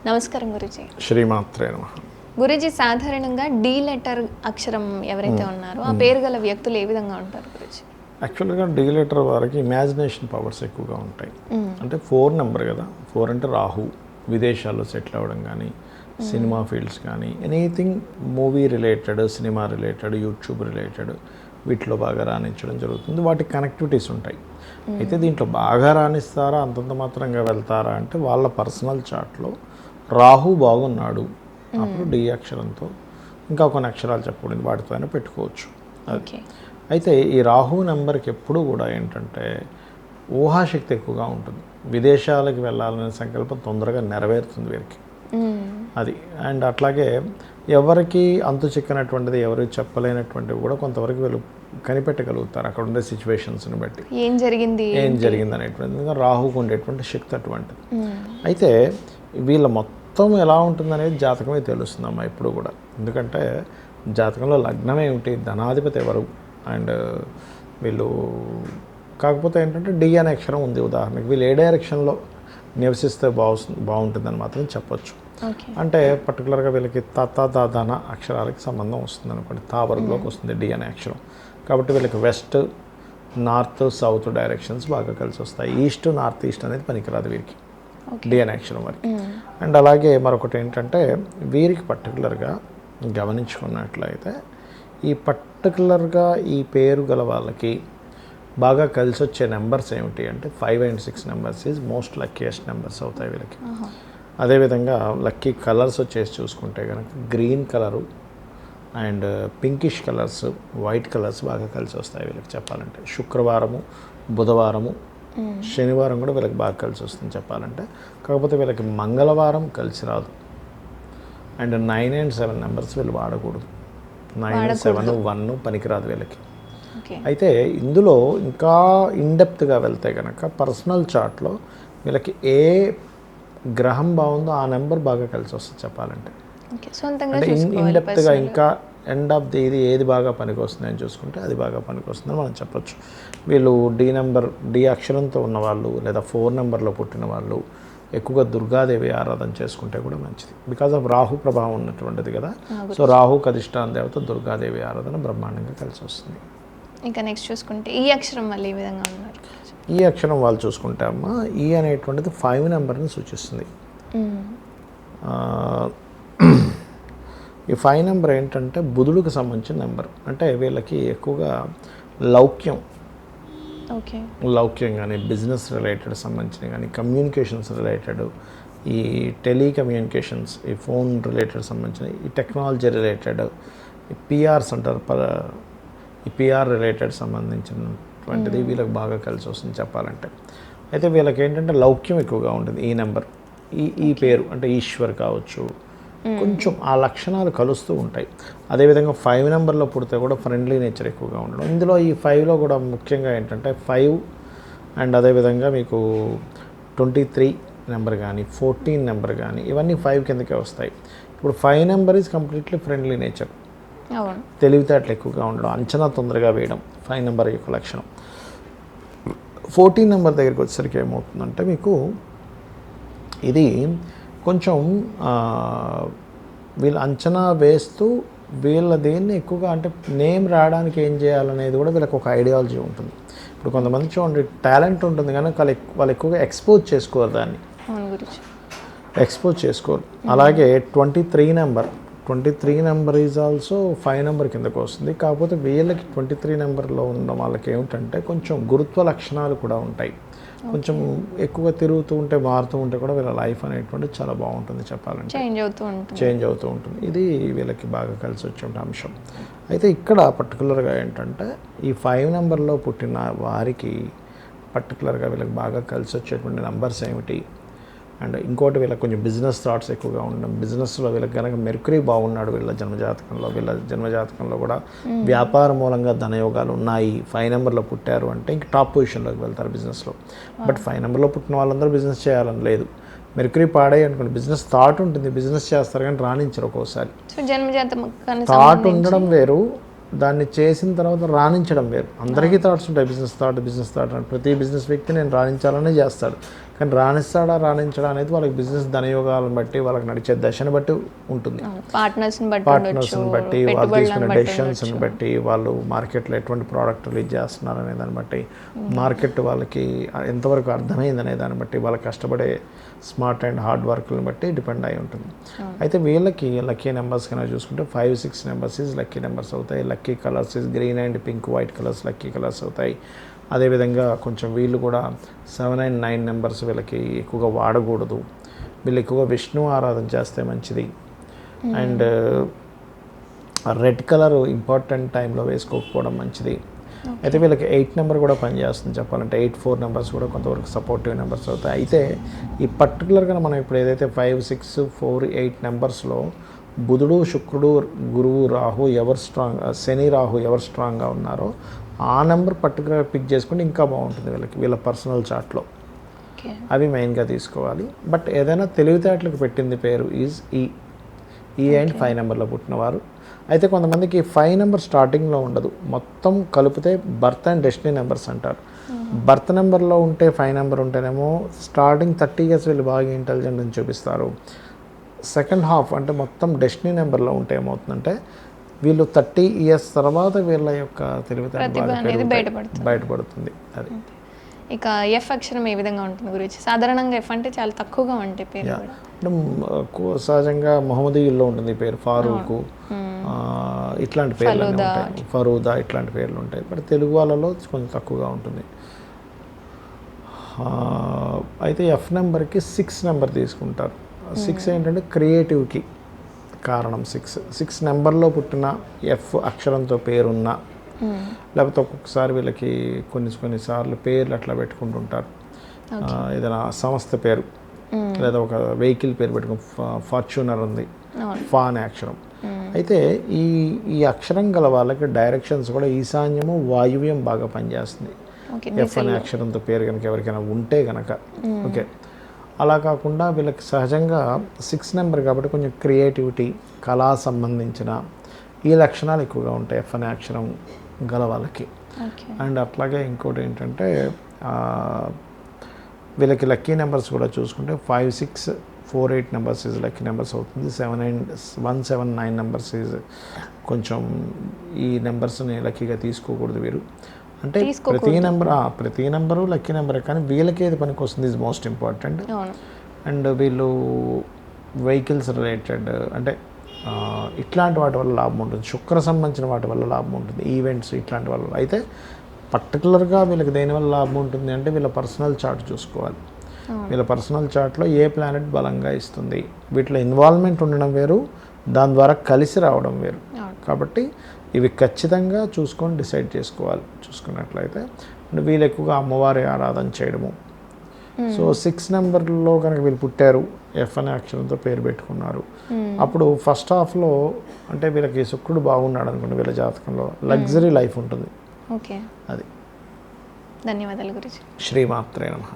నమస్కారం గురుజీ. శ్రీమాత్రే నమః. గురుజీ, సాధారణంగా డి లెటర్ అక్షరం ఎవరైతే ఉన్నారో ఆ పేరు గల వ్యక్తులు ఏ విధంగా ఉంటారు గురుజీ? యాక్చువల్గా డి లెటర్ వారికి ఇమాజినేషన్ పవర్స్ ఎక్కువగా ఉంటాయి. అంటే 4 నెంబర్ కదా, 4 అంటే రాహు, విదేశాల్లో సెటిల్ అవ్వడం కానీ, సినిమా ఫీల్డ్స్ కానీ, anything movie related, cinema related, YouTube related వీటిలో బాగా రాణించడం జరుగుతుంది. వాటికి కనెక్టివిటీస్ ఉంటాయి. అయితే దీంట్లో బాగా రాణిస్తారా, అంతంత మాత్రంగా వెళ్తారా అంటే వాళ్ళ పర్సనల్ చార్ట్లో రాహు బాగున్నాడు, అప్పుడు డి అక్షరంతో ఇంకా కొన్ని అక్షరాలు చెప్పకూడదు, వాటితోనే పెట్టుకోవచ్చు. ఓకే. అయితే ఈ రాహు నెంబర్కి ఎప్పుడు కూడా ఏంటంటే ఊహాశక్తి ఎక్కువగా ఉంటుంది. విదేశాలకు వెళ్ళాలనే సంకల్పం తొందరగా నెరవేరుతుంది వీరికి. అది అండ్ అట్లాగే ఎవరికి అంతు చిక్కనటువంటిది, ఎవరికి చెప్పలేనటువంటివి కూడా కొంతవరకు వీళ్ళు కనిపెట్టగలుగుతారు అక్కడ ఉండే సిచ్యువేషన్స్ని బట్టి ఏం జరిగింది అనేటువంటిది. రాహుకు ఉండేటువంటి శక్తి అటువంటిది. అయితే వీళ్ళ మొత్తం ఎలా ఉంటుందనేది జాతకమే తెలుస్తుందమ్మా ఇప్పుడు కూడా. ఎందుకంటే జాతకంలో లగ్నం ఏమిటి, ధనాధిపతి ఎవరు, అండ్ వీళ్ళు కాకపోతే ఏంటంటే డి అనే అక్షరం ఉంది ఉదాహరణకి, వీళ్ళు ఏ డైరెక్షన్లో నివసిస్తే బాగుంటుందని మాత్రం చెప్పొచ్చు. అంటే పర్టికులర్గా వీళ్ళకి ధన అక్షరాలకి సంబంధం వస్తుంది అనుకోండి, వర్గంలోకి వస్తుంది డి అనే అక్షరం. కాబట్టి వీళ్ళకి వెస్ట్, నార్త్, సౌత్ డైరెక్షన్స్ బాగా కలిసి వస్తాయి. ఈస్ట్, నార్త్, ఈస్ట్ అనేది పనికిరాదు వీరికి డి అనే అక్షరం వారికి. అండ్ అలాగే మరొకటి ఏంటంటే వీరికి పర్టికులర్గా గమనించుకున్నట్లయితే ఈ పర్టికులర్గా ఈ పేరు గల వాళ్ళకి బాగా కలిసి వచ్చే నెంబర్స్ ఏమిటి అంటే 5 and 6 numbers is most luckiest numbers అవుతాయి వీళ్ళకి. అదేవిధంగా లక్కీ కలర్స్ వచ్చేసి చూసుకుంటే కనుక green colour and pinkish colours, white colours బాగా కలిసి వస్తాయి వీళ్ళకి చెప్పాలంటే. శుక్రవారము, బుధవారము, శనివారం కూడా వీళ్ళకి బాగా కలిసి వస్తుంది చెప్పాలంటే. కాకపోతే వీళ్ళకి మంగళవారం కలిసి రాదు. అండ్ 9 and 7 నెంబర్స్ వీళ్ళు వాడకూడదు. 9, 7, 1 పనికిరాదు వీళ్ళకి. అయితే ఇందులో ఇంకా ఇన్డెప్త్గా వెళ్తే కనుక పర్సనల్ చార్ట్లో వీళ్ళకి ఏ గ్రహం బాగుందో ఆ నెంబర్ బాగా కలిసి వస్తుంది చెప్పాలంటే. అంటే ఇన్డెప్త్గా ఇంకా ఎండ్ ఆఫ్ ది ఇది ఏది బాగా పనికి వస్తుంది అని చూసుకుంటే అది బాగా పనికి వస్తుందని మనం చెప్పొచ్చు. వీళ్ళు డి అక్షరంతో ఉన్నవాళ్ళు లేదా 4 నెంబర్లో పుట్టిన వాళ్ళు ఎక్కువగా దుర్గాదేవి ఆరాధన చేసుకుంటే కూడా మంచిది. బికాజ్ ఆఫ్ రాహు ప్రభావం ఉన్నటువంటిది కదా. సో రాహుకి అధిష్టాన దేవత దుర్గాదేవి ఆరాధన బ్రహ్మాండంగా కలిసి వస్తుంది. ఇంకా నెక్స్ట్ చూసుకుంటే ఈ అక్షరం వాళ్ళు ఏ విధంగా ఉన్నారు? ఈ అక్షరం వాళ్ళు చూసుకుంటే అమ్మ ఈ అనేటువంటిది 5 నెంబర్ని సూచిస్తుంది. ఈ 5 నెంబర్ ఏంటంటే బుధుడికి సంబంధించిన నెంబర్. అంటే వీళ్ళకి ఎక్కువగా లౌక్యం కానీ, బిజినెస్ రిలేటెడ్ సంబంధించిన కానీ, కమ్యూనికేషన్స్ రిలేటెడ్, ఈ టెలికమ్యూనికేషన్స్, ఈ ఫోన్ రిలేటెడ్ సంబంధించిన, ఈ టెక్నాలజీ రిలేటెడ్, ఈ పిఆర్స్ అంటారు, ఈ పిఆర్ రిలేటెడ్ సంబంధించినటువంటిది వీళ్ళకి బాగా కలిసి వస్తుంది చెప్పాలంటే. అయితే వీళ్ళకి ఏంటంటే లౌక్యం ఎక్కువగా ఉంటుంది ఈ నెంబర్, ఈ పేరు అంటే ఈశ్వర్ కావచ్చు, కొంచెం ఆ లక్షణాలు కలుస్తూ ఉంటాయి. అదేవిధంగా 5 నెంబర్లో పుడితే కూడా ఫ్రెండ్లీ నేచర్ ఎక్కువగా ఉండడం. ఇందులో ఈ 5లో కూడా ముఖ్యంగా ఏంటంటే 5 అండ్ అదేవిధంగా మీకు 23 నెంబర్ కానీ, 14 నెంబర్ కానీ ఇవన్నీ 5 కిందకే వస్తాయి. ఇప్పుడు 5 number is completely friendly nature, తెలివితేటలు ఎక్కువగా ఉండడం, అంచనా తొందరగా వేయడం 5 నెంబర్ యొక్క లక్షణం. 14 నెంబర్ దగ్గరికి వచ్చేసరికి ఏమవుతుందంటే మీకు ఇది కొంచెం వీళ్ళు అంచనా వేస్తూ వీళ్ళ దేన్ని ఎక్కువగా అంటే నేమ్ రావడానికి ఏం చేయాలనేది కూడా వీళ్ళకి ఒక ఐడియాలజీ ఉంటుంది. ఇప్పుడు కొంతమంది చూడండి టాలెంట్ ఉంటుంది కానీ వాళ్ళు ఎక్కువగా ఎక్స్పోజ్ చేసుకోరు, దాన్ని ఎక్స్పోజ్ చేసుకోరు. అలాగే 23 నెంబర్ ఈజ్ ఆల్సో 5 నెంబర్ కిందకు వస్తుంది. కాకపోతే వీళ్ళకి 23 నెంబర్లో ఉన్న వాళ్ళకి ఏమిటంటే కొంచెం గురుత్వ లక్షణాలు కూడా ఉంటాయి. కొంచెం ఎక్కువగా తిరుగుతూ ఉంటే, మారుతూ ఉంటే కూడా వీళ్ళ లైఫ్ అనేటువంటి చాలా బాగుంటుంది చెప్పాలంటే, చేంజ్ అవుతూ ఉంటుంది. ఇది వీళ్ళకి బాగా కలిసి వచ్చే అంశం. అయితే ఇక్కడ పర్టికులర్గా ఏంటంటే ఈ 5 నెంబర్లో పుట్టిన వారికి పర్టికులర్గా వీళ్ళకి బాగా కలిసి వచ్చేటువంటి నెంబర్స్ ఏమిటి అండ్ ఇంకోటి వీళ్ళకి కొంచెం బిజినెస్ థాట్స్ ఎక్కువగా ఉండడం. బిజినెస్లో వీళ్ళకి కనుక మెర్క్యూరీ బాగున్నాడు వీళ్ళ జన్మజాతకంలో కూడా వ్యాపార మూలంగా ధనయోగాలు ఉన్నాయి. 5 నెంబర్లో పుట్టారు అంటే ఇంక టాప్ పొజిషన్లోకి వెళ్తారు బిజినెస్లో. బట్ 5 నెంబర్లో పుట్టిన వాళ్ళందరూ బిజినెస్ చేయాలని లేదు. మెర్క్యూరీ పాడాయి అనుకోండి, బిజినెస్ థాట్ ఉంటుంది, బిజినెస్ చేస్తారు కానీ రాణించరు ఒక్కోసారి. థాట్ ఉండడం వేరు, దాన్ని చేసిన తర్వాత రాణించడం వేరు. అందరికీ థాట్స్ ఉంటాయి, బిజినెస్ థాట్ అని. ప్రతి బిజినెస్ వ్యక్తి నేను రాణించాలనే చేస్తాడు, కానీ రాణిస్తాడా రాణించడా అనేది వాళ్ళకి బిజినెస్ ధనయోగాలను బట్టి వాళ్ళకి నడిచే దశను బట్టి ఉంటుంది. పార్ట్నర్స్ని బట్టి వాళ్ళు తీసుకునే డెసిషన్స్ని బట్టి వాళ్ళు మార్కెట్లో ఎటువంటి ప్రోడక్ట్ రిలీజ్ చేస్తున్నారు అనే దాన్ని బట్టి మార్కెట్ వాళ్ళకి ఎంతవరకు అర్థమైందనే దాన్ని బట్టి వాళ్ళు కష్టపడే స్మార్ట్ అండ్ హార్డ్ వర్క్ని బట్టి డిపెండ్ అయి ఉంటుంది. అయితే వీళ్ళకి లక్కీ నెంబర్స్ కన్నా చూసుకుంటే 5, 6 నెంబర్స్ ఈజ్ లక్కీ నెంబర్స్ అవుతాయి. Lucky colours is green and pink, white colours lucky colours అవుతాయి. అదేవిధంగా కొంచెం వీళ్ళు కూడా 7 and 9 నెంబర్స్ వీళ్ళకి ఎక్కువగా వాడకూడదు. వీళ్ళు ఎక్కువగా విష్ణు ఆరాధన చేస్తే మంచిది. అండ్ రెడ్ కలర్ ఇంపార్టెంట్ టైంలో వేసుకోకపోవడం మంచిది. అయితే వీళ్ళకి 8 నెంబర్ కూడా పనిచేస్తుంది చెప్పాలంటే. 8, 4 నెంబర్స్ కూడా కొంతవరకు సపోర్టివ్ నెంబర్స్ అవుతాయి. అయితే ఈ పర్టికులర్గా మనం ఇప్పుడు ఏదైతే 5, 6, 4, 8 నెంబర్స్లో బుధుడు, శుక్రుడు, గురువు, రాహు ఎవరు స్ట్రాంగ్, శని, రాహు ఎవరు స్ట్రాంగ్గా ఉన్నారో ఆ నెంబర్ పర్టికులర్గా పిక్ చేసుకుంటే ఇంకా బాగుంటుంది వీళ్ళకి, వీళ్ళ పర్సనల్ చార్ట్లో. అవి మెయిన్గా తీసుకోవాలి. బట్ ఏదైనా తెలివితేటలకు పెట్టింది పేరు ఈజ్ ఈ అండ్ 5 నెంబర్లో పుట్టినవారు. అయితే కొంతమందికి 5 నెంబర్ స్టార్టింగ్లో ఉండదు, మొత్తం కలిపితే బర్త్ అండ్ డెస్టినీ నెంబర్స్ అంటారు. బర్త్ నెంబర్లో ఉంటే 5 నెంబర్ ఉంటేనేమో స్టార్టింగ్ 30 ఇయర్స్ వీళ్ళు బాగా ఇంటెలిజెంట్ అని చూపిస్తారు. సెకండ్ హాఫ్ అంటే మొత్తం డెస్టినీ నెంబర్లో ఉంటే ఏమవుతుందంటే వీళ్ళు 30 ఇయర్స్ తర్వాత వీళ్ళ యొక్క తెలివితేటలు బయటపడుతుంది. అది ఇక ఎఫ్ అక్షరం ఏ విధంగా ఉంటుంది గురించి? సాధారణంగా ఎఫ్ అంటే చాలా తక్కువగా ఉంటాయి పేరు. సహజంగా మహమ్మదీయుల్లో ఉంటుంది పేరు, ఫారూకు ఇట్లాంటి పేర్లు ఉంటాయి, ఫరూదా ఇట్లాంటి పేర్లు ఉంటాయి. బట్ తెలుగు వాళ్ళలో కొంచెం తక్కువగా ఉంటుంది. అయితే ఎఫ్ నెంబర్కి 6 నెంబర్ తీసుకుంటారు. 6 ఏంటంటే క్రియేటివ్కి కారణం. 6 నెంబర్లో పుట్టిన ఎఫ్ అక్షరంతో పేరున్న, లేకపోతే ఒక్కొక్కసారి వీళ్ళకి కొన్నిసార్లు పేర్లు అట్లా పెట్టుకుంటుంటారు. ఏదైనా సంస్థ పేరు లేదా ఒక వెహికల్ పేరు పెట్టుకుని ఫార్చ్యూనర్ ఉంది, ఫా అనే అక్షరం. అయితే ఈ అక్షరం గల వాళ్ళకి డైరెక్షన్స్ కూడా ఈశాన్యము, వాయువ్యం బాగా పనిచేస్తుంది. ఎఫ్ అనే అక్షరంతో పేరు కనుక ఎవరికైనా ఉంటే కనుక ఓకే. అలా కాకుండా వీళ్ళకి సహజంగా 6 నెంబర్ కాబట్టి కొంచెం క్రియేటివిటీ, కళా సంబంధించిన ఈ లక్షణాలు ఎక్కువగా ఉంటాయి ఎఫ్ అనే అక్షరం గల వాళ్ళకి. అండ్ అట్లాగే ఇంకోటి ఏంటంటే వీళ్ళకి లక్కీ నెంబర్స్ కూడా చూసుకుంటే 5, 6, 4, 8 నెంబర్స్ ఈజ్ లక్కీ నెంబర్స్ అవుతుంది. 1, 7, 9 నెంబర్స్ ఈజ్ కొంచెం ఈ నెంబర్స్ని లక్కీగా తీసుకోకూడదు వీరు. అంటే ప్రతి నెంబరు లక్కీ నెంబరే, కానీ వీళ్ళకి ఏది పనికి వస్తుంది ఈజ్ మోస్ట్ ఇంపార్టెంట్. అండ్ వీళ్ళు వెహికల్స్ రిలేటెడ్ అంటే ఇట్లాంటి వాటి వల్ల లాభం ఉంటుంది, శుక్ర సంబంధించిన వాటి వల్ల లాభం ఉంటుంది, ఈవెంట్స్ ఇట్లాంటి వల్ల. అయితే పర్టికులర్గా వీళ్ళకి దేనివల్ల లాభం ఉంటుంది అంటే వీళ్ళ పర్సనల్ చార్ట్ చూసుకోవాలి. వీళ్ళ పర్సనల్ చార్ట్లో ఏ ప్లానెట్ బలంగా ఇస్తుంది, వీటిలో ఇన్వాల్వ్మెంట్ ఉండడం వేరు, దాని ద్వారా కలిసి రావడం వేరు. కాబట్టి ఇవి ఖచ్చితంగా చూసుకొని డిసైడ్ చేసుకోవాలి. చూసుకున్నట్లయితే వీళ్ళు ఎక్కువగా అమ్మవారి ఆరాధన చేయడము. సో 6 నెంబర్లో కనుక వీళ్ళు పుట్టారు, ఎఫ్ అనే అక్షరంతో పేరు పెట్టుకున్నారు, అప్పుడు ఫస్ట్ హాఫ్లో అంటే వీళ్ళకి శుక్రుడు బాగున్నాడు అనుకోండి, వీళ్ళ జాతకంలో లగ్జరీ లైఫ్ ఉంటుంది. ఓకే, అది. ధన్యవాదాలు గురించి. శ్రీమాత్రే నమః.